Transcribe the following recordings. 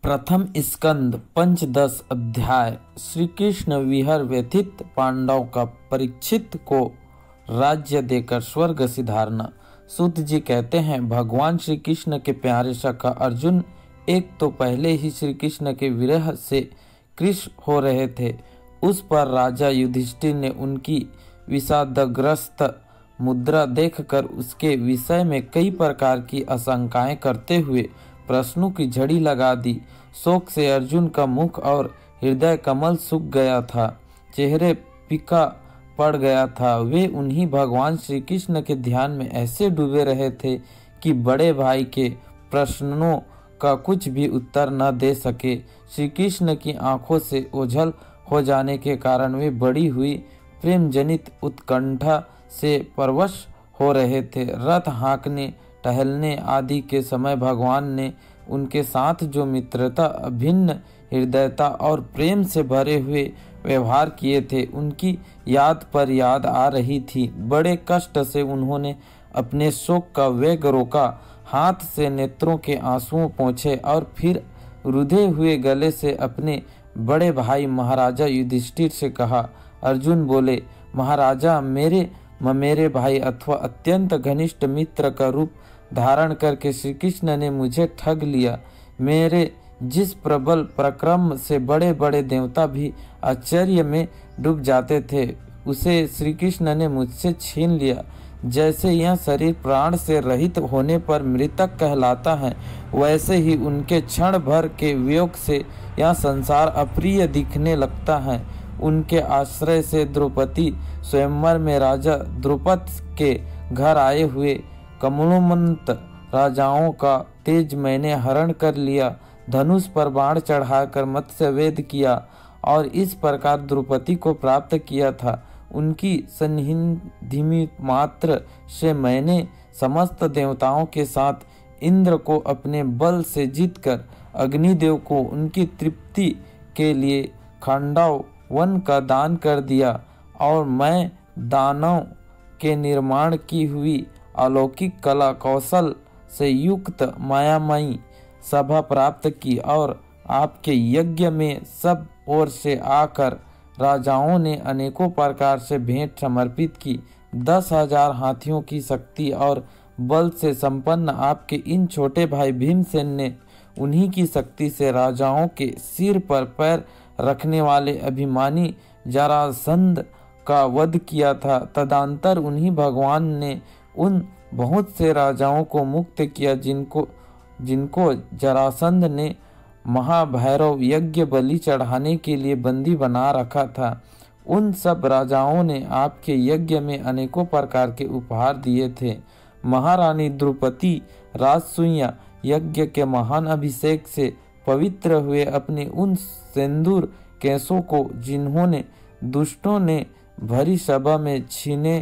प्रथम स्कंद पंचदश अध्याय। श्री कृष्ण विहर व्यथित पांडव का परीक्षित को राज्य देकर स्वर्ग सिधारना। सूत जी कहते हैं, भगवान श्री कृष्ण के प्यारे सखा अर्जुन एक तो पहले ही श्री कृष्ण के विरह से कृश हो रहे थे। उस पर राजा युधिष्ठिर ने उनकी विषादग्रस्त मुद्रा देखकर उसके विषय में कई प्रकार की आशंकाएं करते हुए प्रश्नों की झड़ी लगा दी। शोक से अर्जुन का मुख और हृदय कमल सूख गया था, चेहरे फीका पड़ गया था। वे उन्हीं भगवान श्री कृष्ण के ध्यान में ऐसे डूबे रहे थे कि बड़े भाई के प्रश्नों का कुछ भी उत्तर न दे सके। श्री कृष्ण की आंखों से ओझल हो जाने के कारण वे बढ़ी हुई प्रेम जनित उत्कंठा से परवश हो रहे थे। रथ हाँकने टहलने आदि के समय भगवान ने उनके साथ जो मित्रता, अभिन्न हृदयता और प्रेम से भरे हुए व्यवहार किए थे, उनकी याद पर याद आ रही थी। बड़े कष्ट से उन्होंने अपने शोक का वेग रोका, हाथ से नेत्रों के आंसुओं पोंछे और फिर रुधे हुए गले से अपने बड़े भाई महाराजा युधिष्ठिर से कहा। अर्जुन बोले, महाराजा, मेरे भाई अथवा अत्यंत घनिष्ठ मित्र का रूप धारण करके श्री कृष्ण ने मुझे ठग लिया। मेरे जिस प्रबल पराक्रम से बड़े बड़े देवता भी आश्चर्य में डूब जाते थे, उसे श्री कृष्ण ने मुझसे छीन लिया। जैसे यह शरीर प्राण से रहित होने पर मृतक कहलाता है, वैसे ही उनके क्षण भर के वियोग से यह संसार अप्रिय दिखने लगता है। उनके आश्रय से द्रौपदी स्वयंवर में राजा द्रुपद के घर आए हुए कमलोमंत राजाओं का तेज मैंने हरण कर लिया, धनुष पर बाण चढ़ाकर मत्स्यवेद किया और इस प्रकार द्रौपदी को प्राप्त किया था। उनकी सन्निधि मात्र से मैंने समस्त देवताओं के साथ इंद्र को अपने बल से जीतकर अग्निदेव को उनकी तृप्ति के लिए खांडव वन का दान कर दिया और मैं दानव के निर्माण की हुई अलौकिक कला कौशल से युक्त मायामयी सभा प्राप्त की और आपके यज्ञ में सब ओर से आकर राजाओं ने अनेकों प्रकार से भेंट समर्पित की। 10,000 हाथियों की शक्ति और बल से संपन्न आपके इन छोटे भाई भीमसेन ने उन्हीं की शक्ति से राजाओं के सिर पर पैर रखने वाले अभिमानी जरासंध का वध किया था। तदंतर उन्हीं भगवान ने उन बहुत से राजाओं को मुक्त किया जिनको जरासंध ने महाभैरव यज्ञ बलि चढ़ाने के लिए बंदी बना रखा था। उन सब राजाओं ने आपके यज्ञ में अनेकों प्रकार के उपहार दिए थे। महारानी द्रौपदी राजसूया यज्ञ के महान अभिषेक से पवित्र हुए अपने उन सिंदूर केसों को जिन्होंने दुष्टों ने भरी सभा में छीने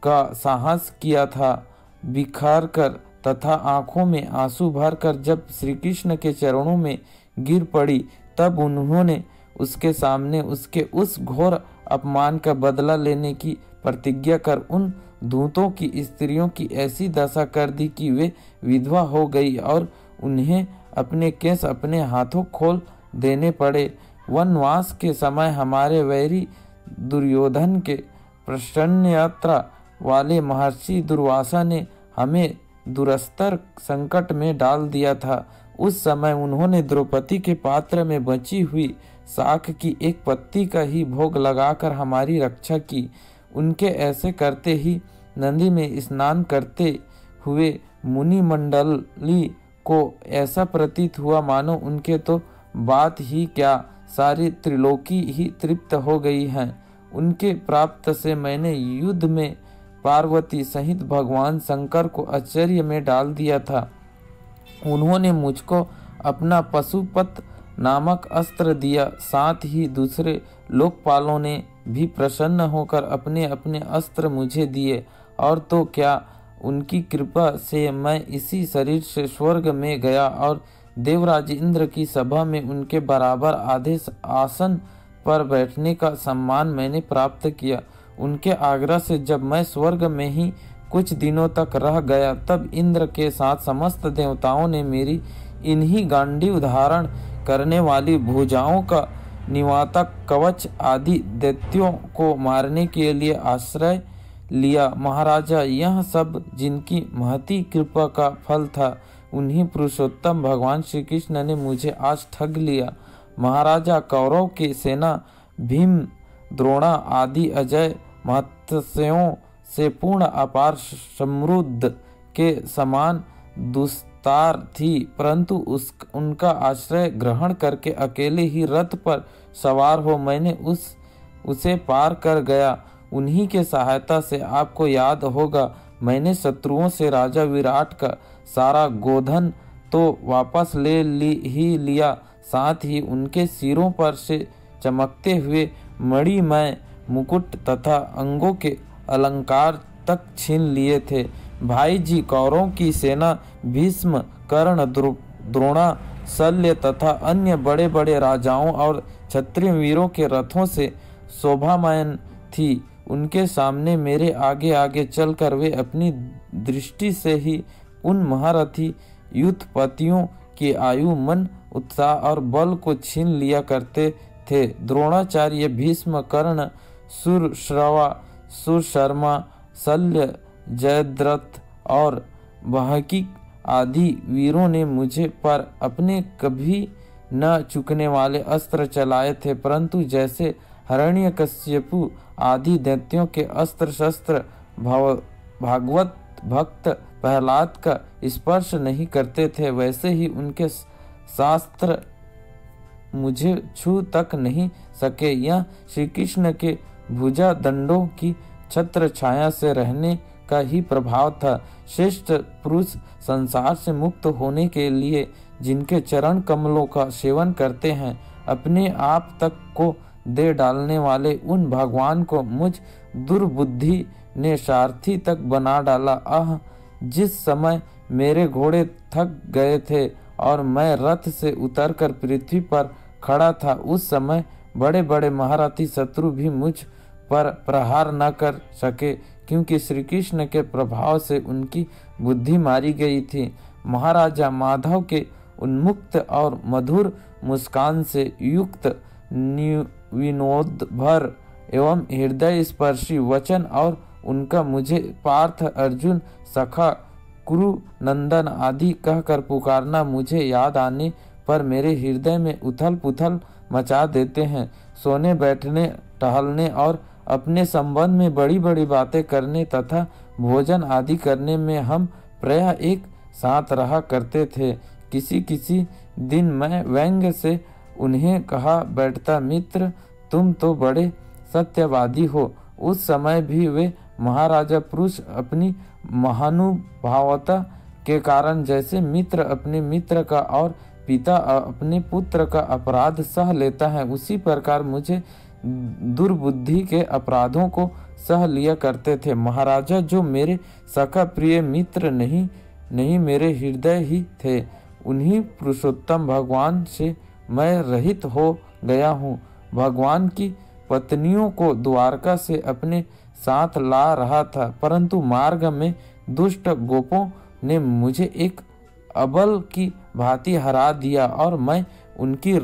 का साहस किया था, बिखार कर तथा आंखों में आंसू भरकर जब श्री कृष्ण के चरणों में गिर पड़ी, तब उन्होंने उसके सामने उसके उस घोर अपमान का बदला लेने की प्रतिज्ञा कर उन दूतों की स्त्रियों की ऐसी दशा कर दी कि वे विधवा हो गई और उन्हें अपने केस अपने हाथों खोल देने पड़े। वनवास के समय हमारे वैरी दुर्योधन के प्रसन्न यात्रा वाले महर्षि दुर्वासा ने हमें दुरस्तर संकट में डाल दिया था। उस समय उन्होंने द्रौपदी के पात्र में बची हुई शाख की एक पत्ती का ही भोग लगाकर हमारी रक्षा की। उनके ऐसे करते ही नदी में स्नान करते हुए मुनि मंडली को ऐसा प्रतीत हुआ मानो उनके तो बात ही क्या, सारी त्रिलोकी ही तृप्त हो गई हैं। उनके प्राप्त से मैंने युद्ध में पार्वती सहित भगवान शंकर को आश्चर्य में डाल दिया था। उन्होंने मुझको अपना पशुपत नामक अस्त्र दिया, साथ ही दूसरे लोकपालों ने भी प्रसन्न होकर अपने अपने अस्त्र मुझे दिए। और तो क्या, उनकी कृपा से मैं इसी शरीर से स्वर्ग में गया और देवराज इंद्र की सभा में उनके बराबर आधे आसन पर बैठने का सम्मान मैंने प्राप्त किया। उनके आग्रह से जब मैं स्वर्ग में ही कुछ दिनों तक रह गया, तब इंद्र के साथ समस्त देवताओं ने मेरी इन्हीं गांडीव धारण करने वाली भुजाओं का निवातक कवच आदि दैत्यों को मारने के लिए आश्रय लिया। महाराजा, यह सब जिनकी महती कृपा का फल था, उन्हीं पुरुषोत्तम भगवान श्री कृष्ण ने मुझे आज ठग लिया। महाराजा, कौरव की सेना भीम, द्रोणा आदि अजय महत्स्यों से पूर्ण अपार समृद्ध के समान दुस्तार थी, परंतु उनका आश्रय ग्रहण करके अकेले ही रथ पर सवार हो मैंने उसे पार कर गया। उन्हीं के सहायता से आपको याद होगा, मैंने शत्रुओं से राजा विराट का सारा गोधन तो वापस ले लिया, साथ ही उनके सिरों पर से चमकते हुए मणिमय मुकुट तथा अंगों के अलंकार तक छीन लिए थे। भाई जी, कौरवों की सेना भीष्म, कर्ण, द्रोणा, शल्य तथा अन्य बड़े बड़े राजाओं और क्षत्रिय वीरों के रथों से शोभामयन थी। उनके सामने मेरे आगे आगे चलकर वे अपनी दृष्टि से ही उन महारथी युद्धपतियों की आयु, मन, उत्साह और बल को छीन लिया करते थे। द्रोणाचार्य, भीष्म, कर्ण, सुरश्रवा, सुशर्मा, शल्य, जयद्रथ और बहकी आदि वीरों ने मुझे पर अपने कभी न चुकने वाले अस्त्र चलाए थे, परंतु जैसे हिरण्यकश्यपु आदि दैत्यों के अस्त्र शस्त्र भागवत भक्त प्रहलाद का स्पर्श नहीं करते थे, वैसे ही उनके शास्त्र मुझे छू तक नहीं सके। यह श्री कृष्ण के भुजा दंडों की छत्र छाया से रहने का ही प्रभाव था। श्रेष्ठ पुरुष संसार से मुक्त होने के लिए जिनके चरण कमलों का सेवन करते हैं, अपने आप तक को दे डालने वाले उन भगवान को मुझ दुर्बुद्धि ने सारथी तक बना डाला। जिस समय मेरे घोड़े थक गए थे और मैं रथ से उतरकर पृथ्वी पर खड़ा था, उस समय बड़े बड़े महारथी शत्रु भी मुझ पर प्रहार न कर सके, क्योंकि श्री कृष्ण के प्रभाव से उनकी बुद्धि मारी गई थी। महाराजा, माधव के उन्मुक्त और मधुर मुस्कान से युक्त विनोद भर एवं हृदय स्पर्शी वचन और उनका मुझे पार्थ, अर्जुन, सखा, कुरु नंदन आदि कहकर पुकारना मुझे याद आने पर मेरे हृदय में उथल पुथल मचा देते हैं। सोने, बैठने, टहलने और अपने संबंध में बड़ी बड़ी बातें करने तथा भोजन आदि करने में हम प्रायः एक साथ रहा करते थे। किसी किसी दिन मैं व्यंग्य से उन्हें कहा बैठता, मित्र, तुम तो बड़े सत्यवादी हो। उस समय भी वे महाराजा पुरुष अपनी महानुभावता के कारण जैसे मित्र अपने मित्र का और पिता अपने पुत्र का अपराध सह लेता है, उसी प्रकार मुझे दुर्बुद्धि के अपराधों को सह लिया करते थे। महाराजा, जो मेरे सखा प्रिय मित्र नहीं मेरे हृदय ही थे, उन्हीं पुरुषोत्तम भगवान से मैं रहित हो गया हूँ। भगवान की पत्नियों को द्वारका से अपने साथ ला रहा था, परंतु मार्ग में दुष्ट गोपों ने मुझे एक अबल की भांति हरा दिया और मैं उनकी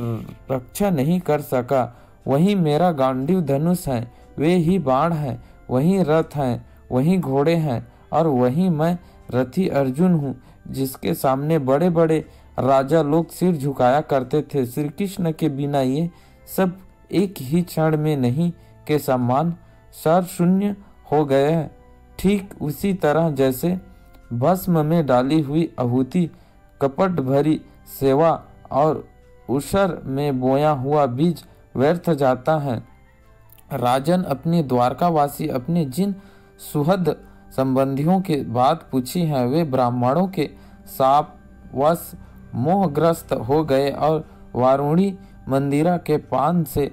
रक्षा नहीं कर सका। वही मेरा गांडीव धनुष है, वे ही बाण हैं, वही रथ हैं, वही घोड़े हैं और वही मैं रथी अर्जुन हूँ, जिसके सामने बड़े बड़े राजा लोग सिर झुकाया करते थे। श्री कृष्ण के बिना ये सब एक ही क्षण में नहीं के समान सर्वशून्य हो गए हैं। ठीक उसी तरह जैसे भस्म में डाली हुई आहुति, कपट भरी सेवा और उसर में बोया हुआ बीज व्यर्थ जाता है। राजन, अपने द्वारकावासी अपने जिन सुहृद संबंधियों के बात पूछी है, वे ब्राह्मणों के शापवश मोहग्रस्त हो गए और वारुणी मंदिरा के पान से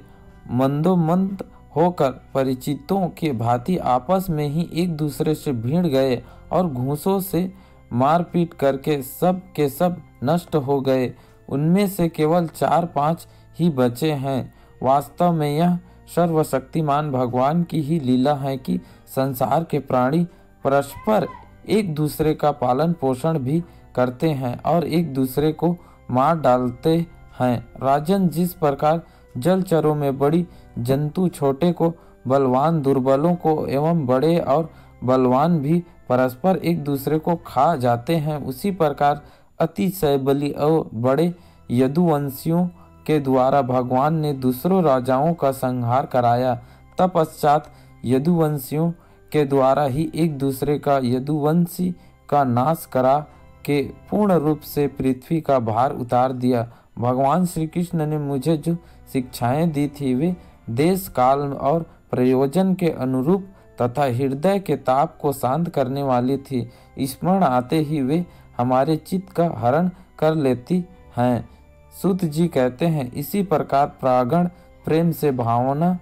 मंदोमंद होकर परिचितों के भांति आपस में ही एक दूसरे से भिड़ गए और घूंसों से मारपीट करके सब के सब नष्ट हो गए। उनमें से केवल 4-5 ही बचे हैं। वास्तव में यह सर्वशक्तिमान भगवान की ही लीला है कि संसार के प्राणी परस्पर एक दूसरे का पालन पोषण भी करते हैं और एक दूसरे को मार डालते हैं। राजन, जिस प्रकार जलचरों में बड़ी जंतु छोटे को, बलवान दुर्बलों को एवं बड़े और बलवान भी परस्पर एक दूसरे को खा जाते हैं, उसी प्रकार अतिशय बली और बड़े यदुवंशियों के द्वारा भगवान ने दूसरों राजाओं का संहार कराया। तत्पश्चात यदुवंशियों के द्वारा ही एक दूसरे का यदुवंशी का नाश करा के पूर्ण रूप से पृथ्वी का भार उतार दिया। भगवान श्री कृष्ण ने मुझे जो शिक्षाएं दी थी वे देश काल और प्रयोजन के अनुरूप तथा हृदय के ताप को शांत करने वाली थी। स्मरण आते ही वे हमारे चित्त का हरण कर लेती हैं। सूत जी कहते हैं, इसी प्रकार प्रागण प्रेम से भावना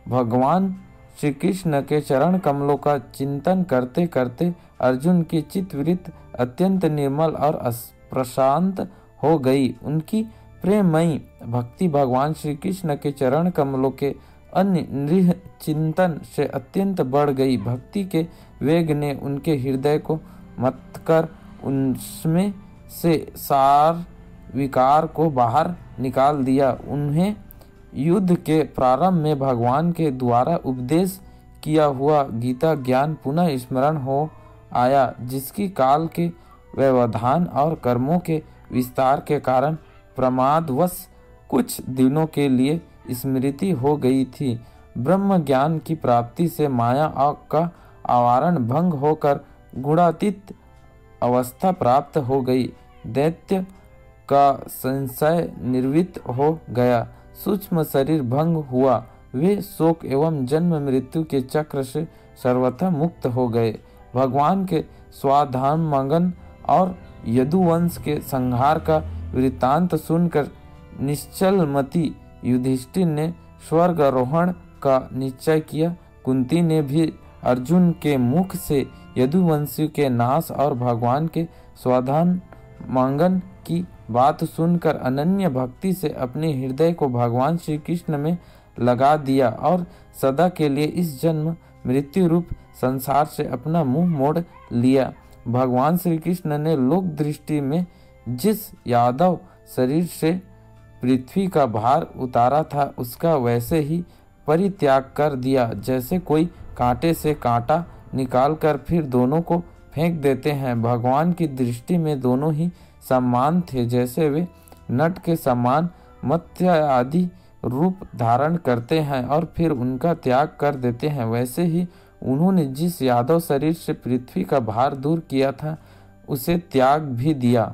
भगवान श्री कृष्ण के चरण कमलों का चिंतन करते करते अर्जुन की चित्तवृत्ति अत्यंत निर्मल और प्रशांत हो गई। उनकी प्रेममयी भक्ति भगवान श्री कृष्ण के चरण कमलों के अन्य चिंतन से अत्यंत बढ़ गई। भक्ति के वेग ने उनके हृदय को मत कर उनमें से सार विकार को बाहर निकाल दिया। उन्हें युद्ध के प्रारंभ में भगवान के द्वारा उपदेश किया हुआ गीता ज्ञान पुनः स्मरण हो आया, जिसकी काल के व्यवधान और कर्मों के विस्तार के कारण प्रमादवश कुछ दिनों के लिए स्मृति हो गई थी। ब्रह्म ज्ञान की प्राप्ति से माया का आवारण भंग होकर गुणातीत अवस्था प्राप्त हो गई। दैत्य का संशय निर्वित हो गया, सूक्ष्म शरीर भंग हुआ, वे शोक एवं जन्म मृत्यु के चक्र से सर्वथा मुक्त हो गए। भगवान के स्वाधाम मगन और यदुवंश के संहार का वृत्तांत सुनकर निश्चल मति युधिष्ठिर ने स्वर्गारोहण का निश्चय किया। कुंती ने भी अर्जुन के मुख से यदुवंशी के नाश और भगवान के स्वाधान मंगन की बात सुनकर अनन्य भक्ति से अपने हृदय को भगवान श्री कृष्ण में लगा दिया और सदा के लिए इस जन्म मृत्यु रूप संसार से अपना मुंह मोड़ लिया। भगवान श्री कृष्ण ने लोक दृष्टि में जिस यादव शरीर से पृथ्वी का भार उतारा था, उसका वैसे ही परित्याग कर दिया, जैसे कोई कांटे से कांटा निकालकर फिर दोनों को फेंक देते हैं। भगवान की दृष्टि में दोनों ही समान थे, जैसे वे नट के समान मत्स्य आदि रूप धारण करते हैं और फिर उनका त्याग कर देते हैं, वैसे ही उन्होंने जिस यादव शरीर से पृथ्वी का भार दूर किया था उसे त्याग भी दिया।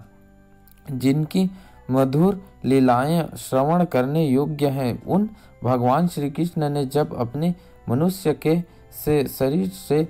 जिनकी मधुर लीलाएं श्रवण करने योग्य हैं, उन भगवान श्री कृष्ण ने जब अपने मनुष्य के से शरीर से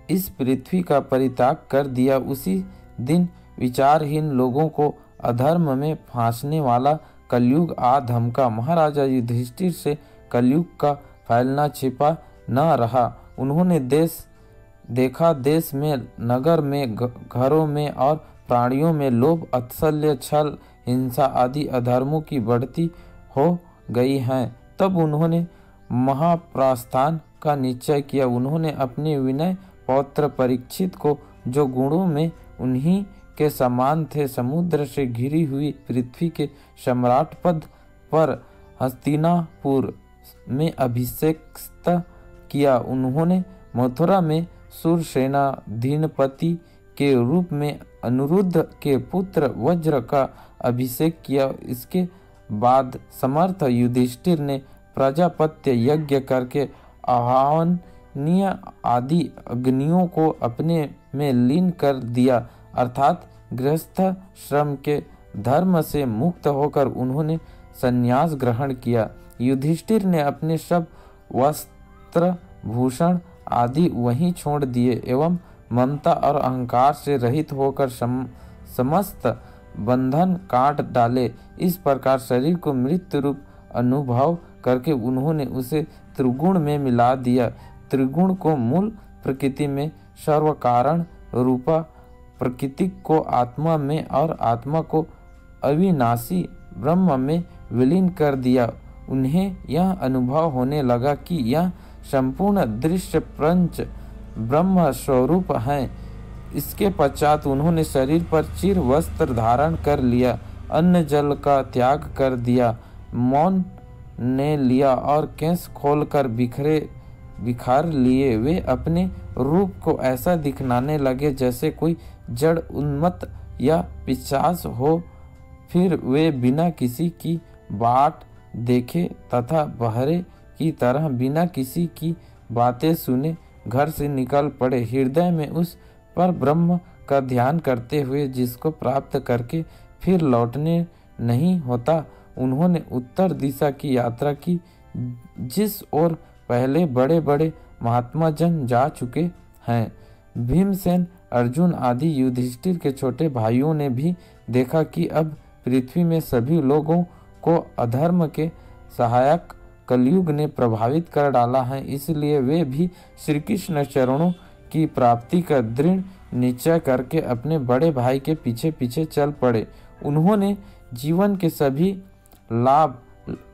इस पृथ्वी का परित्याग कर दिया, उसी दिन विचारहीन लोगों को अधर्म में फांसने वाला कलयुग आ धमका। महाराजा युधिष्ठिर से कलयुग का फैलना छिपा न रहा। उन्होंने देखा देश में, नगर में, घरों में और प्राणियों में लोभ, अत्सल्य, छल, हिंसा आदि अधर्मों की बढ़ती हो गई हैं। तब उन्होंने महाप्रस्थान का निश्चय किया। उन्होंने अपने विनय पौत्र परीक्षित को, जो गुणों में उन्हीं के समान थे, समुद्र से घिरी हुई पृथ्वी के सम्राट पद पर हस्तिनापुर में अभिषेक किया। उन्होंने मथुरा में सुरसेनाधीनपति के रूप में अनिरुद्ध के पुत्र वज्र का अभिषेक किया। इसके बाद समर्थ युधिष्ठिर ने प्रजापत्य यज्ञ करके आह्वानीय आदि अग्नियों को अपने में लीन कर दिया, अर्थात गृहस्थ श्रम के धर्म से मुक्त होकर उन्होंने संन्यास ग्रहण किया। युधिष्ठिर ने अपने सब वस्त्र भूषण आदि वहीं छोड़ दिए एवं ममता और अहंकार से रहित होकर समस्त बंधन काट डाले। इस प्रकार शरीर को मृत्यु रूप अनुभव करके उन्होंने उसे त्रिगुण में मिला दिया। त्रिगुण को मूल प्रकृति में, सर्व कारण रूपा प्रकृति को आत्मा में और आत्मा को अविनाशी ब्रह्म में विलीन कर दिया। उन्हें यह अनुभव होने लगा कि यह संपूर्ण दृश्य प्रपंच ब्रह्म स्वरूप है। इसके पश्चात उन्होंने शरीर पर चिर वस्त्र धारण कर लिया। अन्न जल का त्याग कर दिया, मौन ने लिया और केस खोलकर बिखार लिए। वे अपने रूप को ऐसा दिखलाने लगे जैसे कोई जड़ उन्मत्त या पिशाच हो। फिर वे बिना किसी की बाट देखे तथा बहरे की तरह बिना किसी की बातें सुने घर से निकल पड़े, हृदय में उस पर ब्रह्म का ध्यान करते हुए जिसको प्राप्त करके फिर लौटने नहीं होता। उन्होंने उत्तर दिशा की यात्रा की, जिस ओर पहले बड़े बड़े महात्मा जन जा चुके हैं। भीमसेन, अर्जुन आदि युधिष्ठिर के छोटे भाइयों ने भी देखा कि अब पृथ्वी में सभी लोगों को अधर्म के सहायक कलयुग ने प्रभावित कर डाला है, इसलिए वे भी श्री कृष्ण चरणों की प्राप्ति का दृढ़ निश्चय करके अपने बड़े भाई के पीछे पीछे चल पड़े। उन्होंने जीवन के सभी लाभ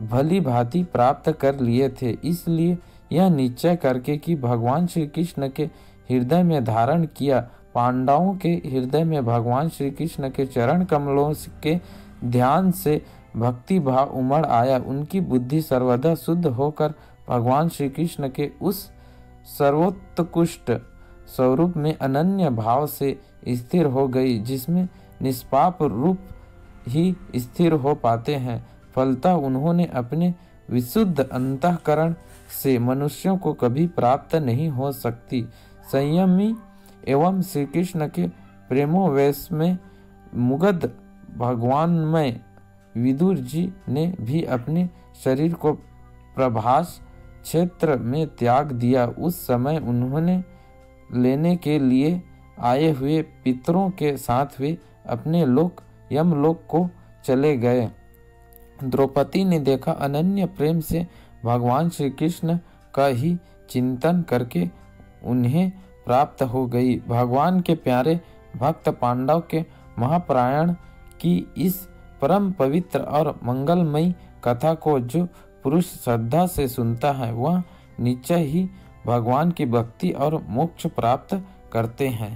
भली भांति प्राप्त कर लिए थे, इसलिए यह निश्चय करके कि भगवान श्री कृष्ण के हृदय में धारण किया। पांडवों के हृदय में भगवान श्री कृष्ण के चरण कमलों के ध्यान से भक्ति भाव उमड़ आया। उनकी बुद्धि सर्वदा शुद्ध होकर भगवान श्री कृष्ण के उस सर्वोत्कृष्ट स्वरूप में अनन्य भाव से स्थिर हो गई, जिसमें निष्पाप रूप ही स्थिर हो पाते हैं। फलतः उन्होंने अपने विशुद्ध अंतःकरण से मनुष्यों को कभी प्राप्त नहीं हो सकती। संयमी एवं श्री कृष्ण के प्रेमोवेश में मुग्ध भगवानमय विदुर जी ने भी अपने शरीर को प्रभास क्षेत्र में त्याग दिया। उस समय उन्होंने लेने के लिए आए हुए पितरों के साथ वे अपने लोक यमलोक को चले गए। द्रौपदी ने देखा अनन्य प्रेम से भगवान श्री कृष्ण का ही चिंतन करके उन्हें प्राप्त हो गई। भगवान के प्यारे भक्त पांडव के महाप्राण की इस परम पवित्र और मंगलमयी कथा को जो पुरुष श्रद्धा से सुनता है वह निश्चय ही भगवान की भक्ति और मोक्ष प्राप्त करते हैं।